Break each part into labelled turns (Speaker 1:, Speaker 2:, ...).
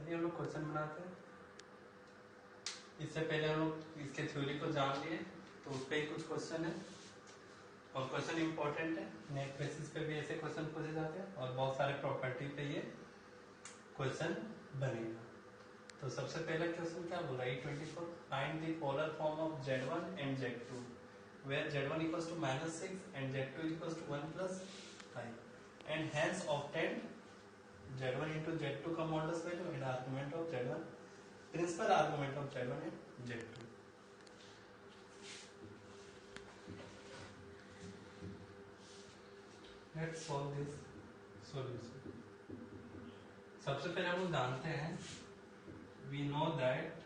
Speaker 1: लिए हम लोग क्वेश्चन बनाते हैं। इससे पहले हम लोग इसके थ्योरी को जान लिए, तो उस पर ही कुछ क्वेश्चन है और क्वेश्चन इंपॉर्टेंट है। नेट बेसिस पे भी ऐसे क्वेश्चन पूछे जाते हैं और बहुत सारे प्रॉपर्टी पे ये क्वेश्चन बनेगा। तो सबसे पहला क्वेश्चन क्या बोला, E24, find the polar form of Z1 and Z2 where Z1 equals to -6 and Z2 equals to 1 plus 5 and hence obtained Z1 into Z2 का modulus value and argument of Z1, principal argument of Z1 and Z2। Let's solve this solution. सबसे पहले हम लोग जानते हैं, we know that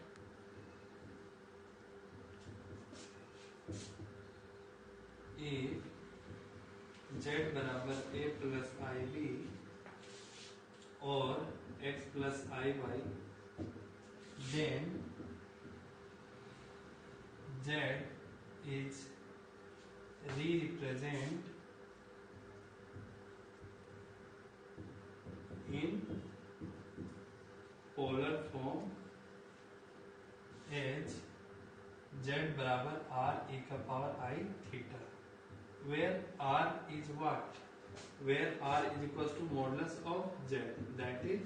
Speaker 1: if Z बराबर a plus i b और x plus i y, then Z is re-represent in polar form as Z बराबर r e का power I theta, where r is what? Where r is equals to modulus of Z, that is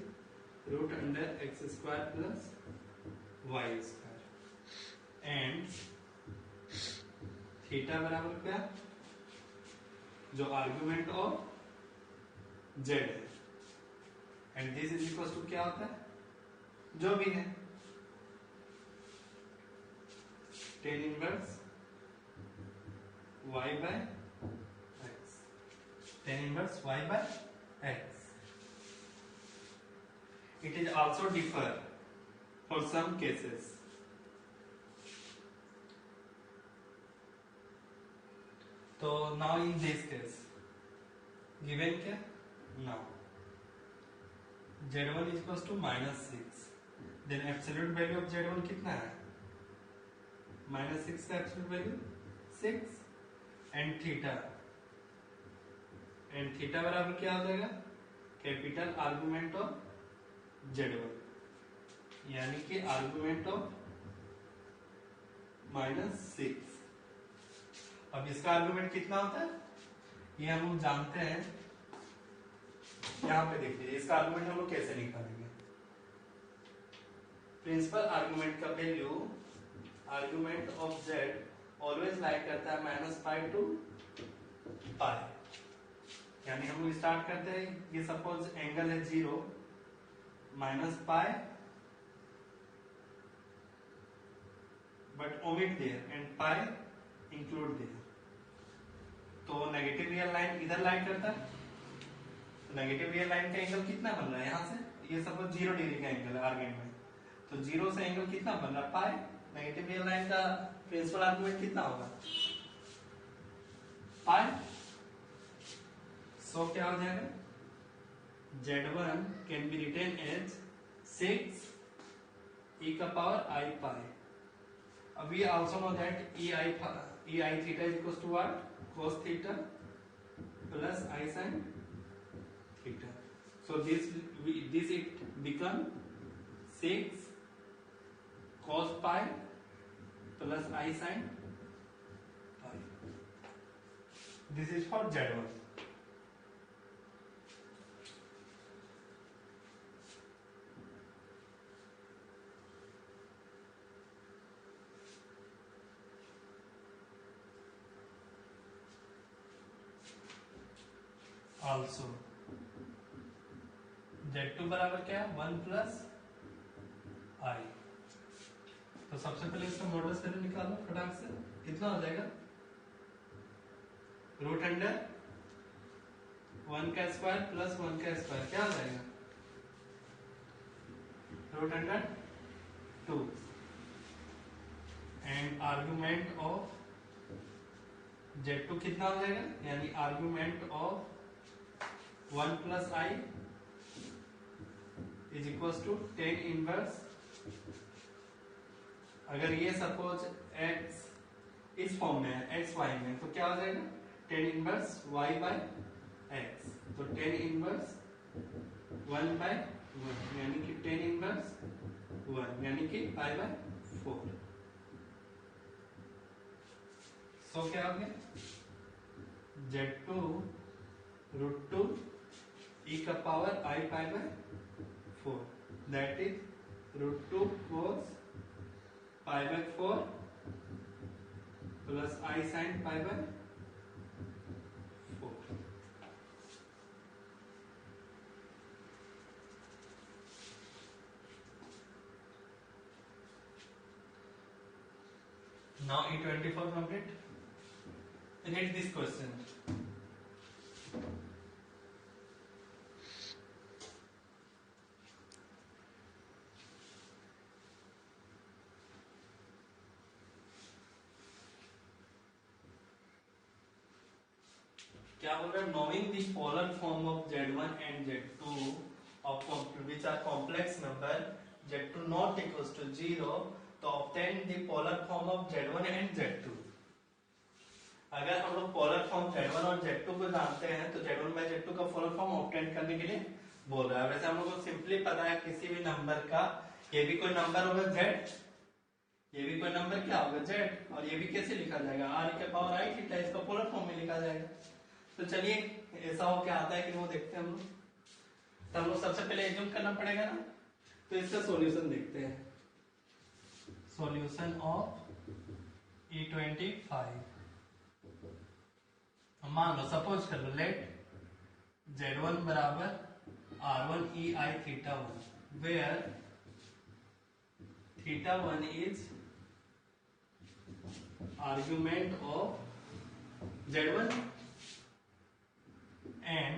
Speaker 1: root under x square plus y square, and theta बराबर क्या, जो argument of Z है, and this is equals to क्या होता है, जो भी है tan inverse y by x, tan inverse y by x. It is also differ for some cases. So now in this case, given क्या, now Z1 is equals to -6, then absolute value of Z1 कितना है, -6 का absolute value 6, and theta बराबर क्या हो जाएगा, capital argument of Z1, यानी कि आर्गुमेंट ऑफ -6। अब इसका आर्गुमेंट कितना होता है ये हम लोग जानते हैं, यहां पे देखिए इसका आर्गुमेंट हम लोग कैसे निकालेंगे। प्रिंसिपल आर्गुमेंट का value, argument of Z always like करता है -5 to पाई, यानी हम लोग स्टार्ट करते हैं, ये सपोज एंगल है 0, -pi but omit there and pi include there, तो नेगेटिव रियल लाइन इधर लाइन करता है, तो नेगेटिव रियल लाइन का एंगल कितना बन रहा है, यहां से ये सपोज 0 डिग्री का एंगल है आर्गेंट में, तो 0 से एंगल कितना बन रहा है, पाई, नेगेटिव रियल लाइन का प्रिंसिपल आर्गुमेंट कितना होगा, पाई, सो क्या हो जाएगा, Z1 can be written as 6 e का पावर I पाई। अब we also know that ei theta is equals to what, cos theta plus I sin theta, so this it become 6 cos pi plus I sin pi. This is for Z1. Also Z2 बराबर क्या है, 1 plus I। तो सबसे पहले इसका models value निकालो फटाक से, कितना हो जाएगा, रूट अंडर 1 का स्क्वायर प्लस 1 का स्क्वायर, क्या हो जाएगा, root under 2, and argument of Z2 कितना हो जाएगा, यानी argument of 1 plus I is equals to tan inverse, अगर ये सपोज x इस फॉर्म में है, x y में, तो क्या हो जाएगा, tan inverse y by x, तो tan इनवर्स 1/1, यानी कि tan इनवर्स 1 यानी कि पाई बाय 4। सो क्या हो गया Z2 √2 e का power I pi by 4 that is √2 cos pi by 4 plus I sin pi by 4। Now E24 complete. Read this question. क्या बोल रहा है knowing the polar form of Z1 and Z2 of which are complex number Z2 not equals to 0 तो obtain the polar form of Z1 and Z2। अगर हम लोग polar form Z1 और Z2 को जानते हैं तो Z1 by Z2 का पोलर फॉर्म ऑब्टेन करने के लिए बोल रहा है। वैसे हम लोग को सिंपली पता है किसी भी नंबर का ये भी कोई नंबर होगा Z, ये भी कोई नंबर क्या होगा Z, और ये भी कैसे लिखा जाएगा R के पावर I थीटा, इसका पोलर फॉर्म में लिखा जाएगा। तो चलिए ऐसा हो क्या आता है कि वो देखते हैं हम लोग। तो हम लोग सबसे पहले एज्यूम करना पड़ेगा ना, तो इसका सॉल्यूशन देखते हैं। सॉल्यूशन ऑफ E25 मान लो सपोज कर लो लेट Z1 बराबर R1 EI theta 1 where theta 1 is argument of Z1 and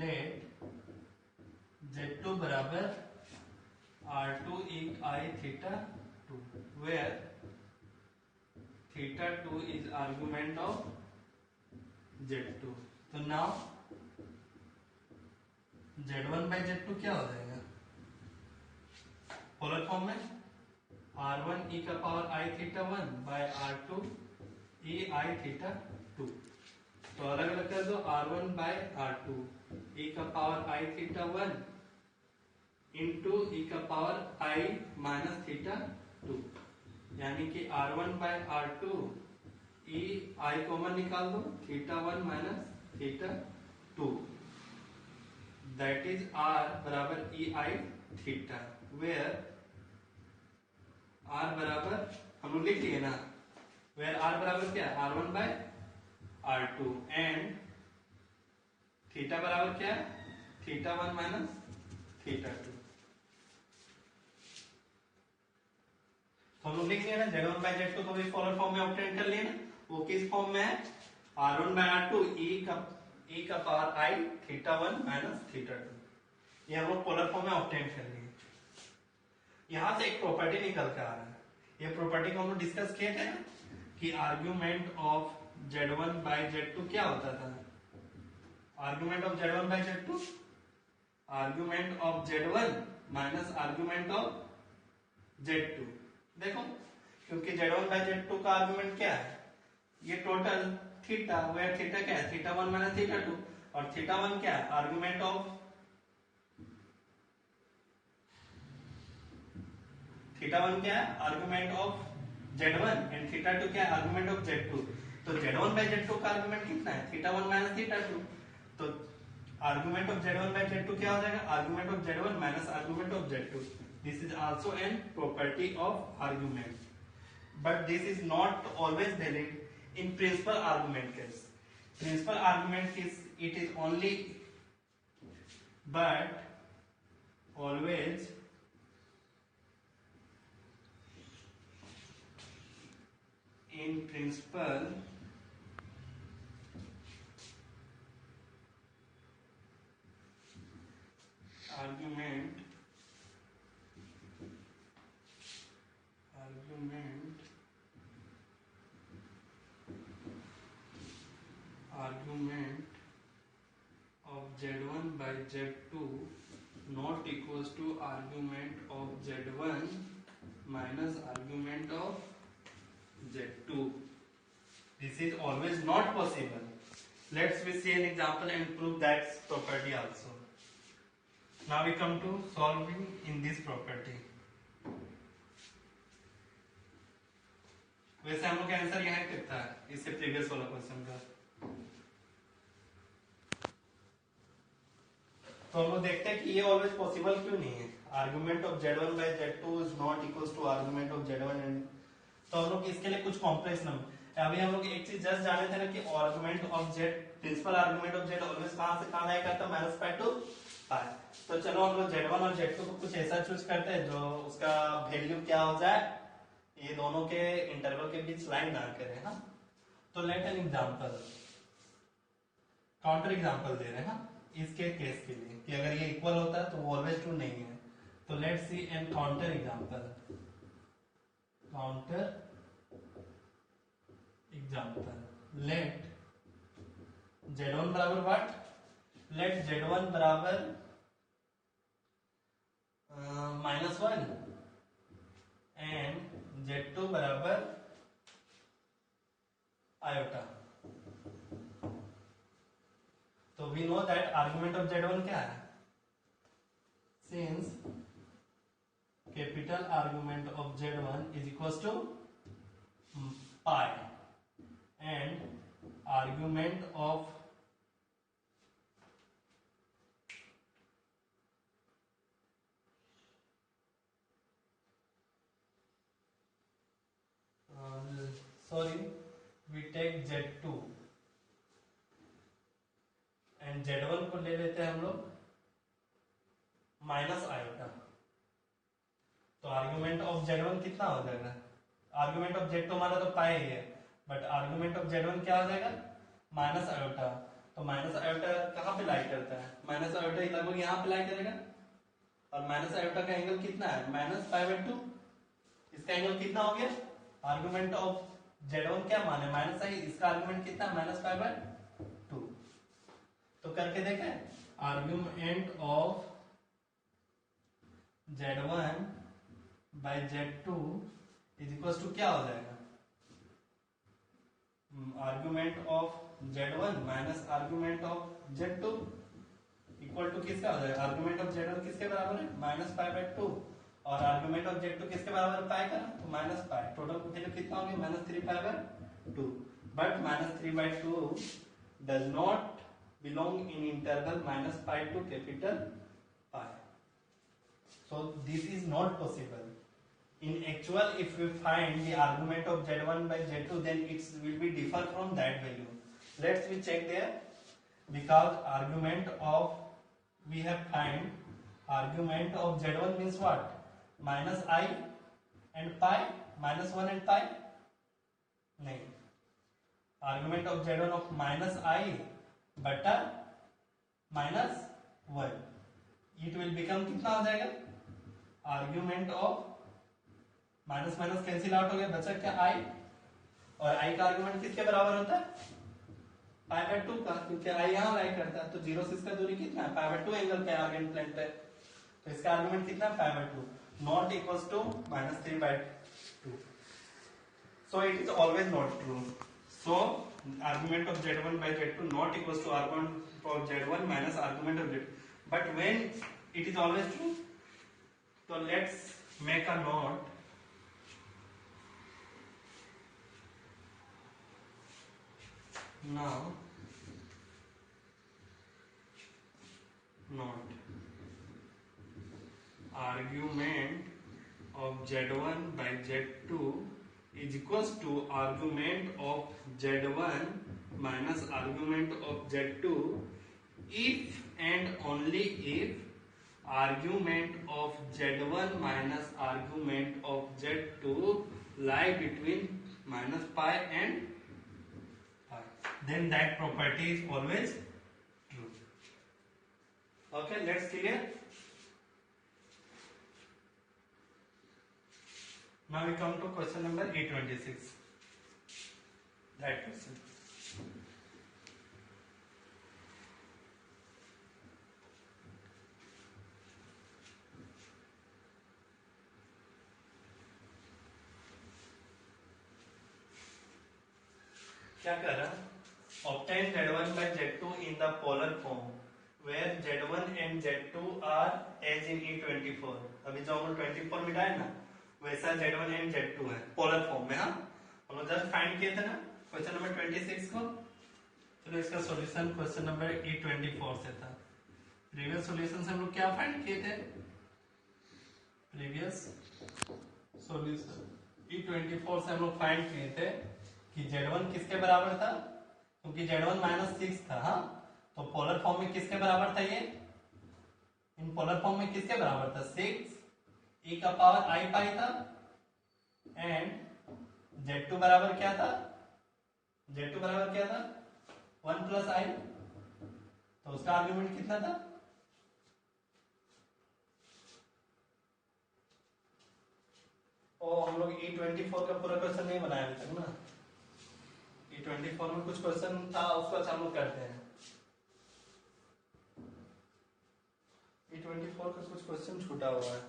Speaker 1: let Z2 बराबर R2 EI theta 2 where theta 2 is argument of Z2। तो नाउ Z1 by Z2 क्या हो जाएगा polar form में R1 e का power I theta 1 by R2 e I theta 2। तो अलग अलग कर दो R1 बाय R2 e का power I theta 1 into e का पावर I माइनस थीटा 2 यानी कि R1 by R2 E I common निकाल दो theta 1 minus theta 2 that is R बराबर E I theta where R बराबर हम लोग लिख लिए ना, वेयर आर बराबर क्या है R1 by R2 and theta बराबर क्या है थीटा 1 माइनस थीटा 2। तो हम लोग लिख लिया ना Z1 बाय Z2 को भी पोलर फॉर्म में ऑब्टेन कर लिया ना, वो किस फॉर्म में है R1 बाय R2 e का power I theta 1 minus theta 2। ये हम लोग पोलर फॉर्म में ऑब्टेन कर लिए। यहां से एक प्रॉपर्टी निकल के आ रहा है, ये प्रॉपर्टी को हम लोग डिस्कस किए थे ना कि argument of Z1 by Z2 क्या होता था। Argument of Z1 by Z2 argument of Z1 minus argument of Z2। देखो क्योंकि Z1 बाय Z2 का आर्गुमेंट क्या है ये टोटल थीटा, वेयर थीटा क्या है थीटा 1 माइनस थीटा 2 और थीटा 1 क्या है आर्गुमेंट ऑफ थीटा 1 क्या है argument of Z1 and theta 2 क्या है आर्गुमेंट ऑफ Z2। तो Z1 बाय Z2 का आर्गुमेंट कितना है थीटा 1 माइनस थीटा 2। तो argument of Z1 by Z2 क्या हो जाएगा argument of Z1 minus argument of Z2। This is also an property of argument but this is not always valid in principal argument case. Principal argument is it is only but always in principal argument of Z1 by Z2 not equals to argument of Z1 minus argument of Z2. This is always not possible. Let's we see an example and prove that property also. Now we come to solving in this property. वैसे हम लोग का answer यहाँ कितना है इससे previous वाला question का। तो हम लोग देखते हैं कि ये ऑलवेज पॉसिबल क्यों नहीं है। Argument of Z1 by Z2 is not equal to argument of Z1 and, तो हम लोग इसके लिए कुछ कॉम्प्लेक्स नंबर, अभी हम लोग एक चीज जस्ट जाने थे ना कि argument of Z, principal argument of Z always कहां से कहां जाया करता है, माइनस पाई टू पाई। तो चलो हम लोग Z1 और Z2 को कुछ ऐसा चूज करते हैं जो उसका वैल्यू क्या हो जाए, ये दोनों के इंटरवल के बीच लाइन ना करे ना। तो let an example, counter example दे रहे हैं हाँ इसके केस के लिए कि अगर ये इक्वल होता है तो वो ऑलवेज ट्रू नहीं है। तो let see an counter example, counter example let Z1 बराबर व्हाट, लेट Z1 बराबर -1 एंड Z2 बराबर आयोटा। तो we know that argument of Z1 क्या है, since capital argument of Z1 is equal to pi and argument of sorry we take Z2 and Z1 को ले लेते हैं हम लोग माइनस आयोटा। तो आर्गुमेंट ऑफ Z1 कितना हो जाएगा, आर्गुमेंट ऑफ Z2 हमारा तो पाई है, बट आर्गुमेंट ऑफ Z1 क्या हो जाएगा, माइनस आयोटा। तो माइनस आयोटा कहाँ पे लाई करता है, माइनस आयोटा लगभग यहाँ पे लाई करेगा, और माइनस आयोटा का एंगल कितना है, -π/2। इसका एंगल कितना हो गया, आर्गुमेंट ऑफ Z1 क्या माने माइनस आई, इसका आर्गुमेंट कितना है -π/2। तो करके देखें, argument of Z1 by Z2 is equal to क्या हो जाएगा, argument of Z1 minus argument of Z2 equal to किसका हो जाएगा, आर्गुमेंट ऑफ Z1 किसके बराबर है, -π/2, और आर्गुमेंट ऑफ Z2 किसके बराबर है, पाई का, तो -π, टोटल वैल्यू कितना हो गया, -3π/2। But -3/2 does not belong in interval -π to capital pi. So this is not possible. In actual, if we find the argument of Z1 by Z2, then it will be differ from that value. Let's we check there, because argument of, we have find argument of Z1 means what, -i and pi, -1 and pi, नहीं, argument of Z1 of -i बटा -1, it will become कितना हो जाएगा, argument of minus minus cancel out हो गया, बचा क्या i, और i का आर्ग्यूमेंट किसके बराबर होता है, π/2 का, क्योंकि i यहां लाई करता है। तो 0 से इसका दूरी कितना है, π/2 एंगल पे आर्गेन प्लेन पे, तो इसका आर्ग्यूमेंट कितना है, π/2, not equals to -3/2। So it is always not true. So argument of Z1 by Z2 not equals to argument of Z1 minus argument of Z2. But when it is always true, so let's make a note. Now note argument of Z1 by Z2 is equals to argument of Z1 minus argument of Z2 if and only if argument of Z1 minus argument of Z2 lie between -π and π, then that property is always true. Okay, let's clear. Now we come to question number 826. That question. क्या कर रहा, obtain Z1 by Z2 in the polar form where Z1 and Z2 are as in E24। अभी जो हम 24 मिटाए ना, वैसा Z1 and Z2 है पोलर फॉर्म में। हाँ, हम लोग जस्ट फाइंड किए थे ना क्वेश्चन नंबर 26 को। चलो इसका सॉल्यूशन क्वेश्चन नंबर E24 से था। प्रीवियस सॉल्यूशन से हम लोग क्या फाइंड किए थे? प्रीवियस सॉल्यूशन E24 से हम लोग फाइंड किए थे कि Z1 किसके बराबर था, क्योंकि Z1 -6 था। हाँ, तो पोलर फॉर्म में किसके बराबर था ये? इन पोलर फॉर्म में किसके बराबर था? 6 e का पावर I पाई था। एंड Z2 बराबर क्या था? Z2 बराबर क्या था? 1 प्लस I। तो उसका आर्ग्यूमेंट कितना था? हम लोग E24 का पूरा क्वेश्चन नहीं बनाया अभी तक ना। E24 में कुछ क्वेश्चन था, उसको अच्छा हम लोग करते हैं। E24 का कुछ क्वेश्चन छूटा हुआ है।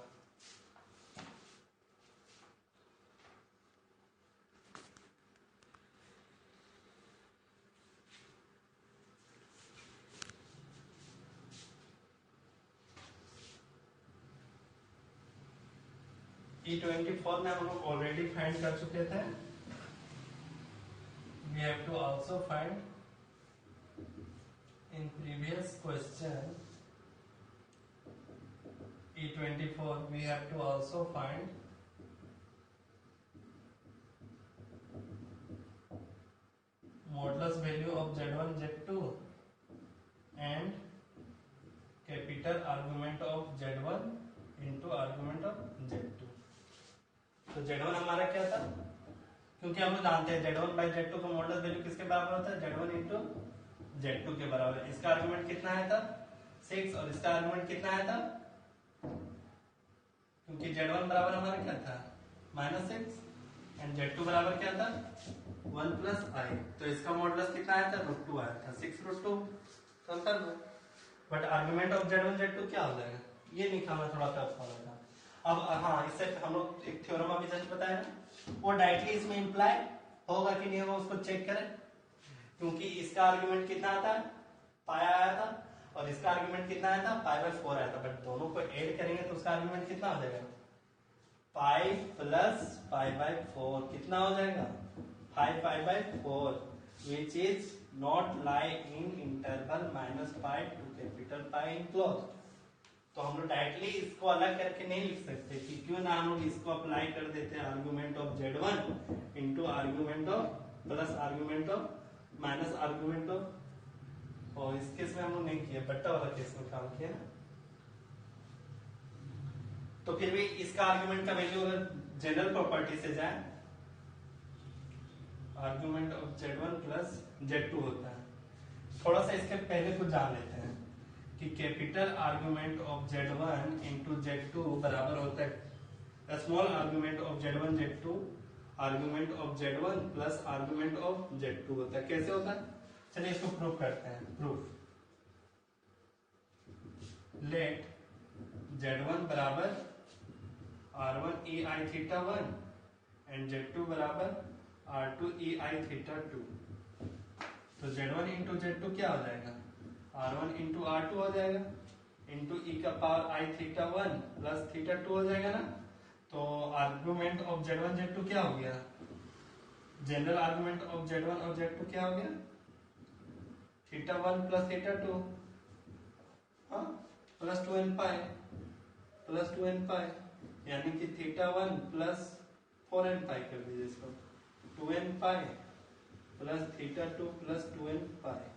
Speaker 1: E24 में हम लोग ऑलरेडी फाइंड कर चुके थे। We have to also find in previous question E24 we have to also find modulus value of Z1 Z2 and capital argument of Z1 into argument of Z2। तो Z1 हमारा क्या था? क्योंकि हम लोग जानते हैं Z1 बाई Z2 का मॉडुलस वैल्यू किसके बराबर होता है? Z1 इंटू Z2 के बराबर। इसका आर्गुमेंट कितना आया था? 6। और इसका आर्गुमेंट कितना आया था? क्योंकि Z1 बराबर हमारा क्या था? -6 एंड Z2 बराबर क्या था? 1 प्लस I। तो इसका मॉडुलस कितना आया था? √2 आया था। 6√2 सिंपल है। But argument of Z1 Z2 क्या हो जाएगा? ये निकालना थोड़ा टफ हो जाएगा। अब हाँ, इससे हम लोग एक थ्योरम अभी जस्ट बताया ना, वो डायरेक्टली इसमें इंप्लाई होगा कि नहीं होगा उसको चेक करें। क्योंकि इसका आर्गुमेंट कितना आता है? पाई आया था, और इसका आर्गुमेंट कितना आया था? π/4 आया था। बट दोनों को ऐड करेंगे तो उसका आर्गुमेंट कितना हो जाएगा? पाई प्लस π/4 कितना हो जाएगा? 5π/4 which is not lie in interval -π to π enclose. तो हम लोग डायरेक्टली इसको अलग करके नहीं लिख सकते कि क्यों ना हम लोग इसको अप्लाई कर देते हैं argument of Z1 into argument of plus argument of minus argument of. और इस केस में हम लोग नहीं किया, बट्टा वाला केस में काम किया। तो फिर भी इसका आर्गुमेंट का वैल्यू अगर जनरल प्रॉपर्टी से जाए, argument of Z1 plus Z2 होता है। थोड़ा सा इसके पहले कुछ जान लेते हैं कि capital argument of Z1 into Z2 बराबर होता है small argument of Z1 Z2 argument of Z1 plus argument of Z2 होता है। कैसे होता है? चलिए इसको प्रूफ करते हैं। प्रूफ, लेट Z1 बराबर R1 EI theta 1 and Z2 बराबर R2 EI थीटा 2। तो Z1 इंटू Z2 क्या हो जाएगा? R1 इंटू R2 हो जाएगा, इंटू e का power I theta 1 plus theta 2 हो जाएगा ना। तो आर्गुमेंट ऑफ Z1 Z2 क्या हो गया? जनरल आर्गुमेंट ऑफ Z1 और Z2 क्या हो गया? थीटा 1 प्लस थीटा 2, हाँ, plus 2n pi plus 2n पाई, यानी कि थीटा 1 प्लस 4n पाई कर दीजिए इसको, 2n pi plus theta 2 plus 2n पाई।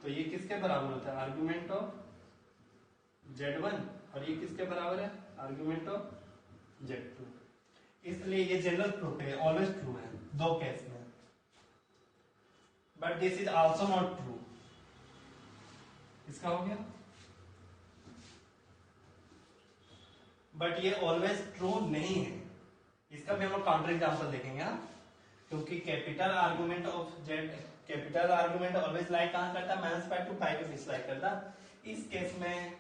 Speaker 1: तो ये किसके बराबर होता है? Argument of Z1। और ये किसके बराबर है? Argument of Z2। इसलिए ये जनरल प्रूफ है, ऑलवेज ट्रू है दो केस में। But this is also not true. इसका हो गया। बट ये ऑलवेज ट्रू नहीं है। इसका भी हम लोग काउंटर एग्जांपल देखेंगे। क्योंकि capital argument of Z, capital argument always like कहां करता है? -π to π के बीच लाइक करता। इस केस में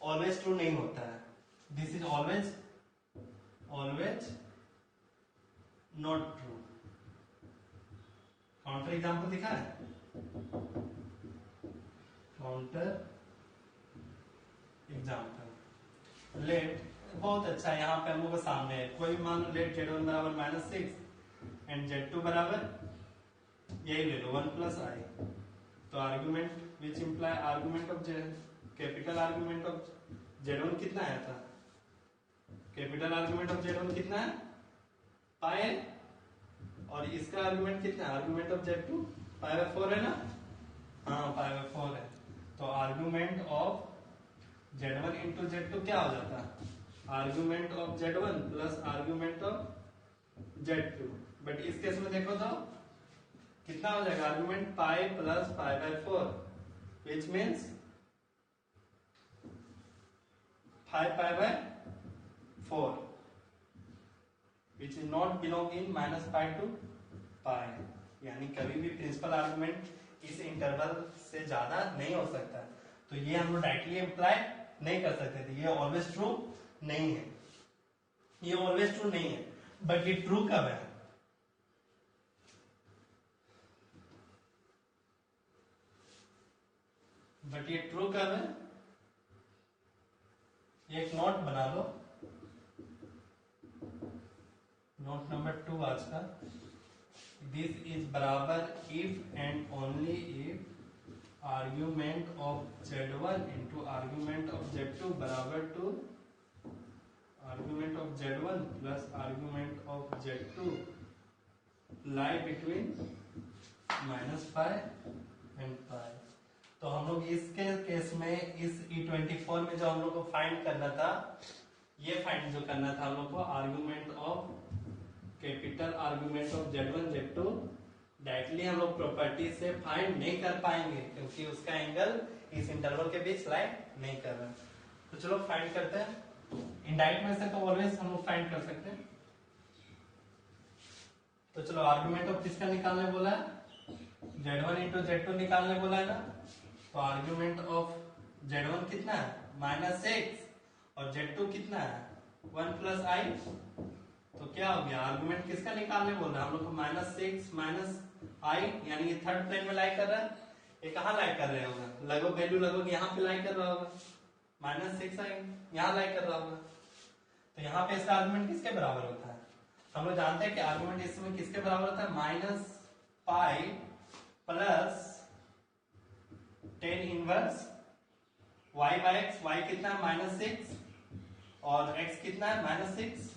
Speaker 1: ऑलवेज ट्रू नहीं होता है। This is always not true. Counter example दिखा है? काउंटर एग्जांपल, लेट बहुत अच्छा है। यहाँ पे हम लोग के सामने है, कोई मान लो लेट Z1 बराबर -6 एंड Z2 बराबर यही ले लो 1 प्लस आई। तो argument which imply argument of capital argument of Z1 कितना आया था? कैपिटल आर्गुमेंट ऑफ Z1 कितना है? पाई है। और इसका आर्गुमेंट कितना है? Argument of Z2 pi by 4 है ना? हाँ पाई बाय 4 है। तो argument of Z1 into Z2 क्या हो जाता है? Argument of Z1 plus argument of Z2। But इस केस में देखो तो कितना हो जाएगा? Argument pi plus pi by 4 which means 5 pi by 4 which is not belong in minus pi to pi. यानी कभी भी प्रिंसिपल आर्गुमेंट इस इंटरवल से ज्यादा नहीं हो सकता। तो ये हम लोग डायरेक्टली अप्लाई नहीं कर सकते थे। ये ऑलवेज ट्रू नहीं है, ये ऑलवेज ट्रू नहीं है। बट ये ट्रू कब है? बट ये ट्रू कब है? एक नोट बना लो, नोट नंबर 2 आज का। दिस इज बराबर if and only if argument of Z1 into argument of Z2 बराबर to argument of Z1 plus argument of Z2 lie between minus pi and pi. तो हम लोग इसके केस में इस E24 में जो हम लोग को फाइंड करना था, ये फाइंड जो करना था हम लोग को argument of capital argument of Z1 Z2 directly हम लोग प्रॉपर्टी से फाइंड नहीं कर पाएंगे क्योंकि उसका एंगल इस इंटरवल के बीच लाई नहीं कर रहा। तो चलो फाइंड करते हैं। इनडायरेक्ट में से तो ऑलवेज हम लोग फाइंड कर सकते हैं। तो चलो आर्ग्यूमेंट ऑफ किसका निकालने बोला है? Z1 इंटू Z2 निकालने बोला है ना। तो आर्ग्यूमेंट ऑफ Z1 कितना है? -6 और Z2 कितना है? 1 प्लस आई। तो क्या हो गया? आर्गुमेंट किसका निकालने बोल रहा है हम लोग को? -6 माइनस आई, यानी ये थर्ड प्लेन में लाई कर रहा है। ये कहाँ लाई कर रहे होगा? लगभग वैल्यू लगभग यहाँ पे लाई कर रहा होगा। -6 आई यहाँ लाई कर रहा होगा। तो यहाँ पे इसका आर्गुमेंट किसके बराबर होता है? हम लोग जानते हैं कि आर्गुमेंट इसमें किसके बराबर होता है? Minus pi plus 10 inverse y by x. y कितना है? -6 और x कितना है? -6,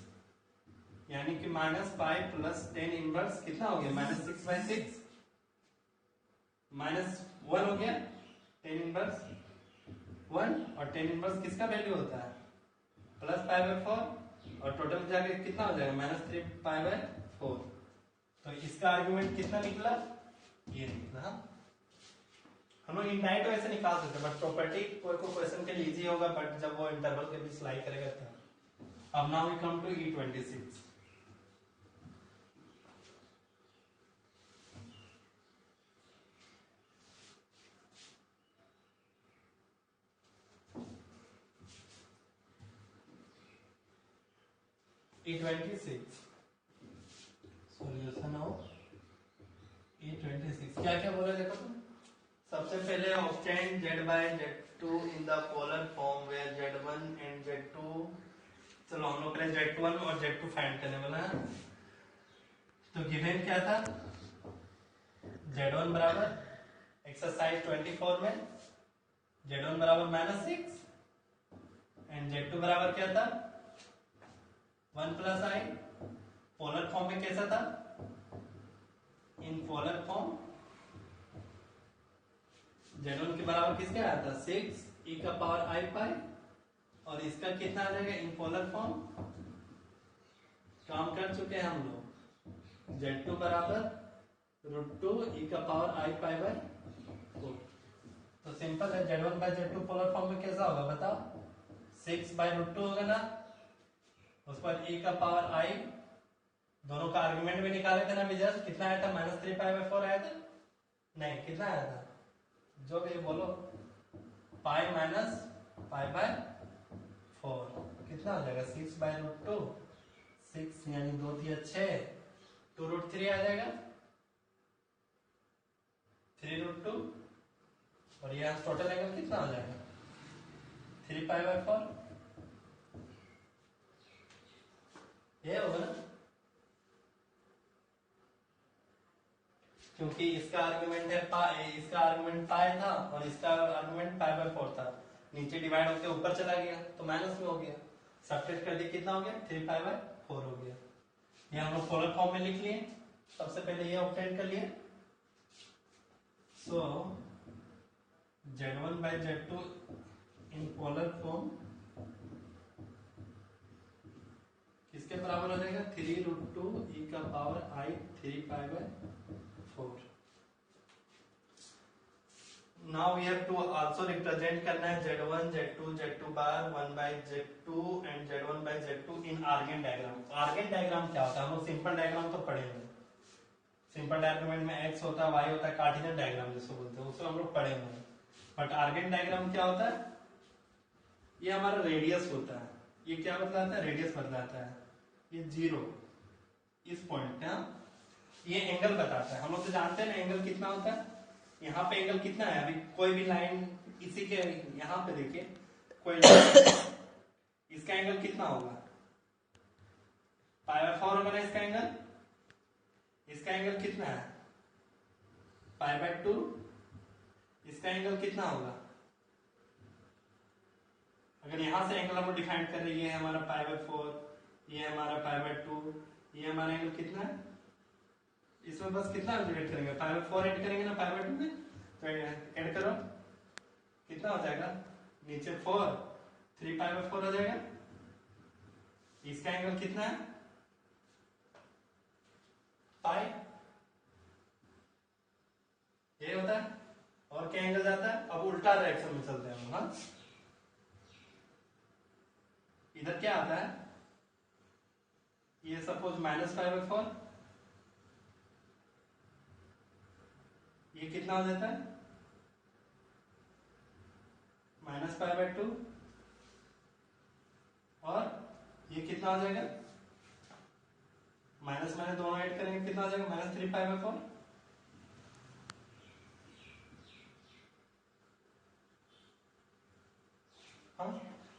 Speaker 1: यानी कि माइनस पाई प्लस 10 इनवर्स कितना हो गया? -6/6 -1 हो गया 10 इनवर्स 1। और 10 इनवर्स किसका वैल्यू होता है? प्लस पाई बाय 4 और टोटल जाके कितना हो जाएगा? -3 पाई बाय 4। तो इसका आर्गुमेंट कितना निकला? ये निकला। हम लोग इनडायरेक्ट वैसे निकाल सकते हैं बट प्रॉपर्टी कोई को क्वेश्चन के लिए इजी होगा, बट जब वो इंटरवल के बीच लाई करेगा तब। अब now we come to E26। E26 solution of E26 क्या क्या बोला देखो तुम। सबसे पहले obtain Z by Z2 in the polar form where Z1 and Z2। चलो हम लोग पहले Z1 और Z2 फाइंड करने वाला है। तो गिवन क्या था? Z1 बराबर एक्सरसाइज 24 में Z1 बराबर -6 एंड Z2 बराबर क्या था? 1 प्लस आई। पोलर फॉर्म में कैसा था? इन पोलर फॉर्म Z1 के बराबर किसके आया था? 6 e का पावर i पाई। और इसका कितना आ जाएगा इन पोलर फॉर्म? काम कर चुके हैं हम लोग। Z2 बराबर √2 e का पावर i पाई बाय 4। तो सिंपल है, Z1 by Z2 polar form में कैसा होगा बताओ? 6 बाय √2 होगा ना। उस पर e का पावर i, दोनों का आर्गुमेंट भी निकाले थे ना अभी जस्ट। कितना आया था? -3 पाई बाय 4 आया था। नहीं, कितना आया था? जो भी बोलो, पाई माइनस पाई बाय 4 कितना हो जाएगा? 6 बाय √2। 6 यानी 2 3 6, 2√3 आ जाएगा, 3√2। और यहाँ टोटल एंगल कितना हो जाएगा? 3 पाई बाय 4। ये होगा ना। क्योंकि इसका आर्गुमेंट है पाई, इसका आर्गुमेंट पाई था और इसका आर्गुमेंट पाई बाय 4 था। नीचे डिवाइड होकर ऊपर चला गया तो माइनस में हो गया, सब्ट्रैक्ट कर दिया, कितना हो गया 3 पाई बाय 4 हो गया। ये हम लोग पोलर फॉर्म में लिख लिए। सबसे पहले ये ऑब्टेन कर लिए। सो Z1 by Z2 in polar form किसके बराबर हो जाएगा 3√2 e का power I 3 pi by 4। Now we have to also represent करना है Z1, Z2, Z2 बार 1 by Z2 and Z1 by Z2 in Argand diagram. Argand diagram क्या होता है? हम लोग सिंपल डायग्राम तो पढ़े हैं। सिंपल डायग्राम में x होता है, y होता है, कार्टेशियन डायग्राम जिसको बोलते हैं, उसको हम लोग पढ़े हुए हैं। बट आर्गन डायग्राम क्या होता है? ये हमारा रेडियस होता है। ये क्या बतलाता है? रेडियस बतलाता है। ये 0 इस पॉइंट पे, ये एंगल बताता है। हम लोग तो जानते हैं ना एंगल कितना होता है। यहाँ पे एंगल कितना है? अभी कोई भी लाइन इसी के यहाँ पे देखिए, कोई लाइन इसका एंगल कितना होगा? पाई बाय 4 होगा ना इसका एंगल। इसका एंगल कितना है? Pi by 2। इसका एंगल कितना होगा? अगर यहां से एंगल हम लोग डिफाइन कर रहे हैं, ये है हमारा पाई बाय 4, ये हमारा पाई बाय 2, ये हमारा एंगल कितना है? इसमें बस कितना ऐड करेंगे? पाई बाय 4 ऐड करेंगे ना पाई बाय 2 में, तो ऐड करो, कितना हो जाएगा? नीचे 4, 3 पाई बाय 4 हो जाएगा। इसका एंगल कितना है? पाई। ये होता है। और क्या एंगल जाता है? अब उल्टा डायरेक्शन में चलते हैं हम। हाँ, इधर क्या आता है? ये सपोज माइनस पाई बाय 4, ये कितना हो जाता है? माइनस पाई बाय 2, और ये कितना हो जाएगा? माइनस माइनस दोनों ऐड करेंगे, कितना हो जाएगा? Minus 3 pi by 4। हाँ,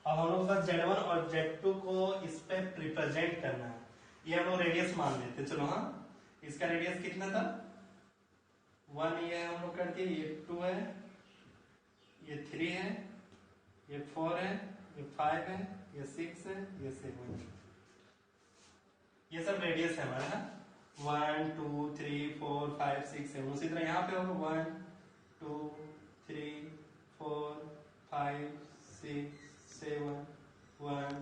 Speaker 1: अब हम लोग का Z1 और Z2 को इस पे रिप्रेजेंट करना है। ये हम लोग रेडियस मान लेते, चलो। हाँ, इसका रेडियस कितना था? 1 ये हम लोग कर दिए, ये 2 है, ये 3 है, ये 4 है, ये 5 है, ये 6 है, ये 7 है। ये सब रेडियस है हमारा। 1 2 3 4 5 6 7। उसी तरह यहाँ पे होगा 1 2 3 4 5 6 7 1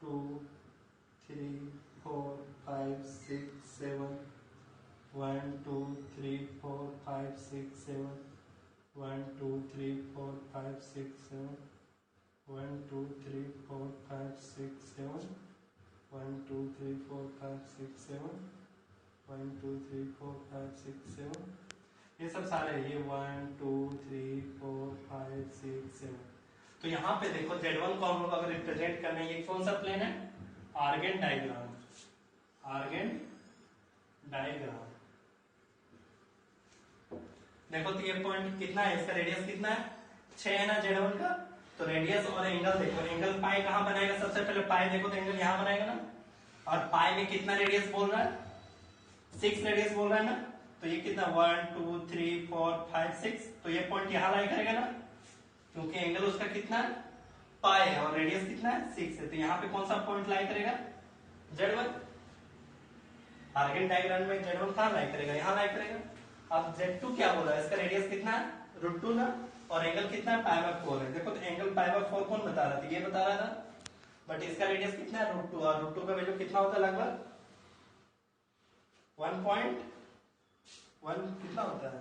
Speaker 1: 2 3 4 5 6 7 1 2 3 4 5 6 7 1 2 3 4 5 6 7 1 2 3 4 5 6 7 1 2 3 4 5 6 7 1 2 3 4 5 6 7। ये सब सारे, ये 1 2 3 4 5 6 7। तो यहाँ पे देखो Z1 को हम लोग अगर रिप्रेजेंट करना है, ये कौन सा प्लेन है? Argon diagram. आर्गन डायग्राम देखो, तो ये पॉइंट कितना है? इसका रेडियस कितना है? 6 है ना Z1 का। तो रेडियस और एंगल देखो, एंगल पाई कहां बनाएगा? सबसे पहले पाई देखो तो एंगल यहां बनाएगा ना। और पाई में कितना रेडियस बोल रहा है? 6 रेडियस बोल रहा है ना। तो ये कितना? 1 2 3 4 5 6। तो ये पॉइंट यहां लाई करेगा ना, क्योंकि एंगल उसका कितना है? पाई है, और रेडियस कितना है? 6 है। तो यहाँ पे कौन सा पॉइंट लाई करेगा? Z1। आर्गन डायग्राम में Z1 कहां लाई करेगा? यहां लाई करेगा। अब Z2 क्या बोल रहा है? इसका रेडियस कितना है? √2 ना, और एंगल कितना है? पाई बाय 4 है। देखो तो एंगल पाई बाय 4 कौन बता रहा था? ये बता रहा था। बट इसका रेडियस कितना है? √2, और √2 का वैल्यू कितना होता है? लगभग 1.1 कितना होता है?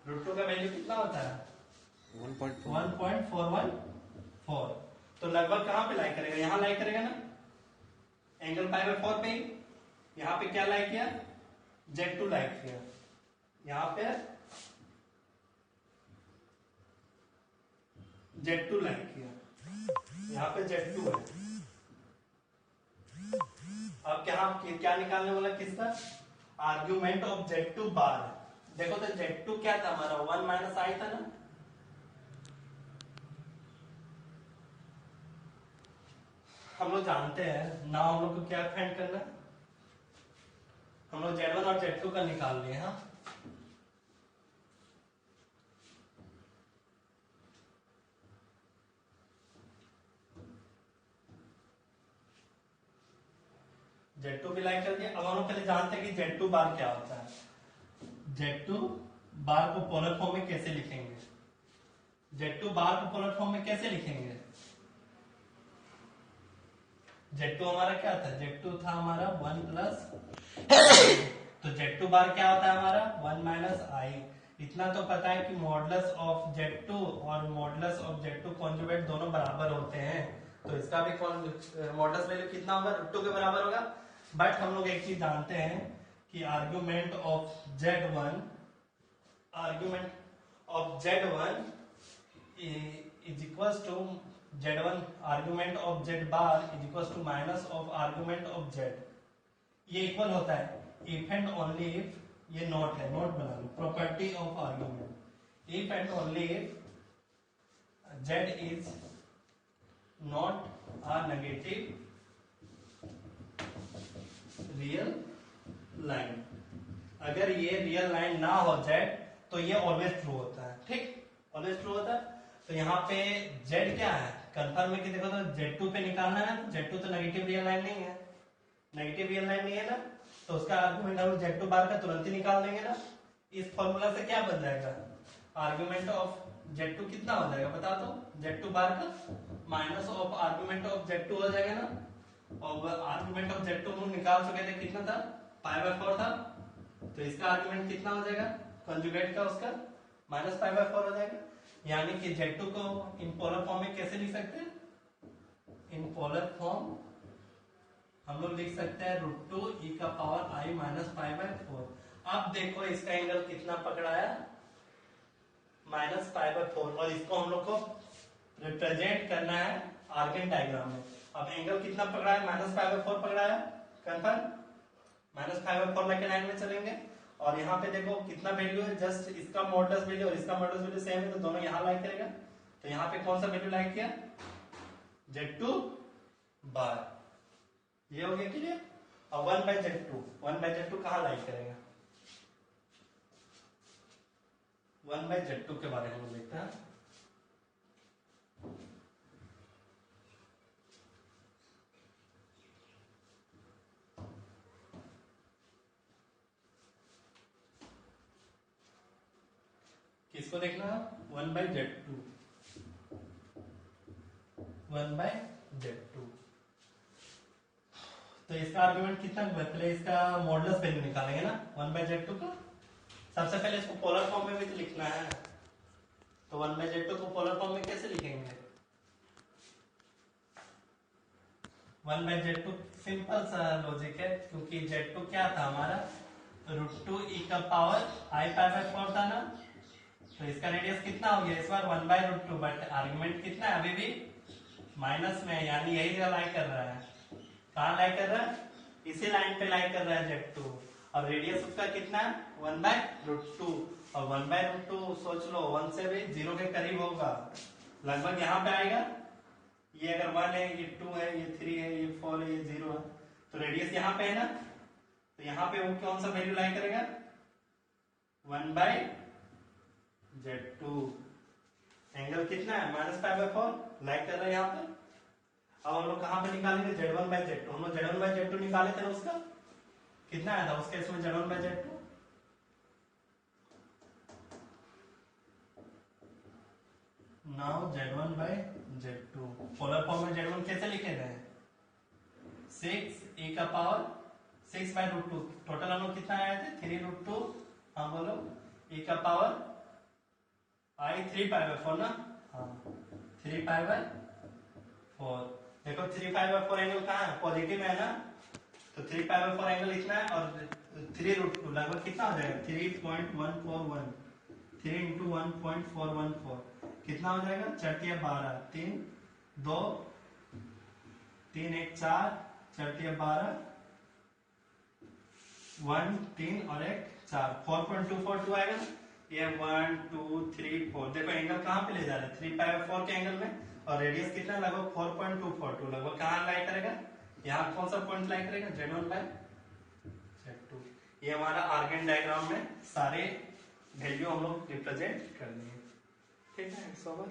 Speaker 1: √2 का वैल्यू कितना होता है? 1.414। तो लगभग कहां पे लाई करेगा? यहां लाई करेगा ना, एंगल पाई बाय 4 पे ही। यहां पे क्या लाई किया? Z2 लाई किया। यहां पे Z2 लाई किया, यहां पे Z2 है। अब क्या निकालने वाला? किसका? आर्ग्यूमेंट ऑफ Z2 बार। देखो तो Z2 क्या था हमारा? 1 माइनस आई था ना। हम लोग जानते हैं ना, हम लोग को क्या फाइंड करना है? हम लोग Z1 और Z2 का निकाल लिए। हाँ, Z2 भी लाइक कर दिया। अब हम लोग पहले जानते हैं कि Z2 बार क्या होता है। Z2 बार को पोलर फॉर्म में कैसे लिखेंगे? Z2 बार को पोलर फॉर्म में कैसे लिखेंगे? Z2 हमारा क्या था? Z2 था हमारा 1 प्लस, तो Z2 बार क्या होता है हमारा 1 माइनस आई। इतना तो पता है कि मॉडुलस ऑफ Z2 और मॉडुलस ऑफ Z2 कॉन्जुगेट दोनों बराबर होते हैं, तो इसका भी मॉडुलस वैल्यू कितना होगा? √2 के बराबर होगा। बट हम लोग एक चीज जानते हैं कि argument of Z1 is equals to Z1 argument of Z bar is equals to minus of argument of Z। ये इक्वल होता है इफ एंड ओनली इफ, ये नोट है, नोट बना लो, property of argument, if and only if Z is not a negative real line. अगर ये real line ना हो Z तो ये ऑलवेज ट्रू होता है। ठीक, ऑलवेज ट्रू होता है। तो यहाँ पे Z क्या है? कंफर्म है कि देखो तो Z2 पे निकालना है, तो Z2 तो नेगेटिव रियल लाइन नहीं है, नेगेटिव रियल लाइन नहीं है ना, तो उसका आर्गुमेंट हम Z2 बार का तुरंत ही निकाल देंगे ना। इस फॉर्मूला से क्या बन जाएगा? आर्गुमेंट ऑफ Z2 कितना हो जाएगा बता दो? Z2 बार का minus of argument of Z2 हो जाएगा ना। और आर्गुमेंट ऑफ Z2 हम निकाल चुके थे, कितना था? π/4 था। तो इसका आर्गुमेंट कितना हो जाएगा कंजुगेट का? उसका माइनस π/4 हो जाएगा। यानी कि Z2 को इन पोलर फॉर्म में कैसे लिख सकते हैं? इन पोलर फॉर्म हम लोग लिख सकते हैं √2 e का पावर i माइनस π/4। अब देखो इसका एंगल कितना पकड़ाया? माइनस π/4, और इसको हम लोग को रिप्रेजेंट करना है आर्गन डायग्राम में। अब एंगल कितना पकड़ा है? माइनस π/4 पकड़ा है। कंफर्म? माइनस π/4 लेके लाइन में चलेंगे, और यहाँ पे देखो कितना वैल्यू है, जस्ट इसका मॉडुलस वैल्यू और इसका मॉडुलस वैल्यू सेम है, तो दोनों यहाँ लाइक करेगा। तो यहाँ पे कौन सा वैल्यू लाइक किया? Z2 बार। ये हो गया क्लियर। अब 1/Z2 कहाँ लाइक करेगा? 1/Z2 के बारे में देखते हैं। किसको देखना है? 1/Z2, 1/Z2। तो इसका आर्गुमेंट कितना? पहले इसका मॉडुलस वैल्यू निकालेंगे ना 1/Z2 का। सबसे पहले इसको पोलर फॉर्म में भी तो लिखना है, तो 1/Z2 को पोलर फॉर्म में कैसे लिखेंगे? 1/Z2 सिंपल सा लॉजिक है, क्योंकि Z2 क्या था हमारा? √2 e का पावर i π/4 था ना। तो इसका रेडियस कितना हो गया इस बार? 1/√2, बट आर्गुमेंट कितना है? अभी भी माइनस में है, यानी यही लाइक कर रहा है। कहाँ लाइक कर रहा है? इसी लाइन पे लाइक कर रहा है Z2, और रेडियस उसका कितना है? 1/√2, और 1/√2 सोच लो 1 से भी 0 के करीब होगा, लगभग यहाँ पे आएगा। ये अगर 1 है, ये 2 है, ये 3 है, ये 4 है, ये 0 है, तो रेडियस यहाँ पे है ना। तो यहाँ पे वो कौन सा वैल्यू लाइक करेगा? 1/Z2। एंगल कितना है? माइनस π/4 लाइक कर रहा है यहाँ पे। अब हम लोग कहाँ पे निकालेंगे? Z1/Z2। हम लोग Z1/Z2 निकाले थे ना, उसका कितना आया था उस केस में? Z1/Z2 now Z1/Z2 polar form में Z1 कैसे लिखे थे? 6 e का पावर 6/√2। टोटल हम लोग कितना आए थे? 3√2। हाँ बोलो, e का पावर i 3π/4 ना। हाँ 3π/4। देखो 3π/4 एंगल कहाँ है? पॉजिटिव है ना, तो 3π/4 एंगल लिखना है, और 3√2 लगभग कितना हो जाएगा? 3.141। 3 × 1.414 कितना हो जाएगा? 4×12, 3 2 3 1 4, 4×12 1 3 और 1 4, 4.242 आएगा ना। ये 1 2 3 4, देखो एंगल कहाँ पे ले जा रहे हैं? 3π/4 के एंगल में, और रेडियस कितना? लगभग 4.242। लगभग कहाँ लाइक करेगा? यहाँ कौन सा पॉइंट लाइक करेगा? Z1/Z2। ये हमारा आर्गन डायग्राम में सारे वैल्यू हम लोग रिप्रेजेंट कर दिए। ठीक है, इट्स ओवर।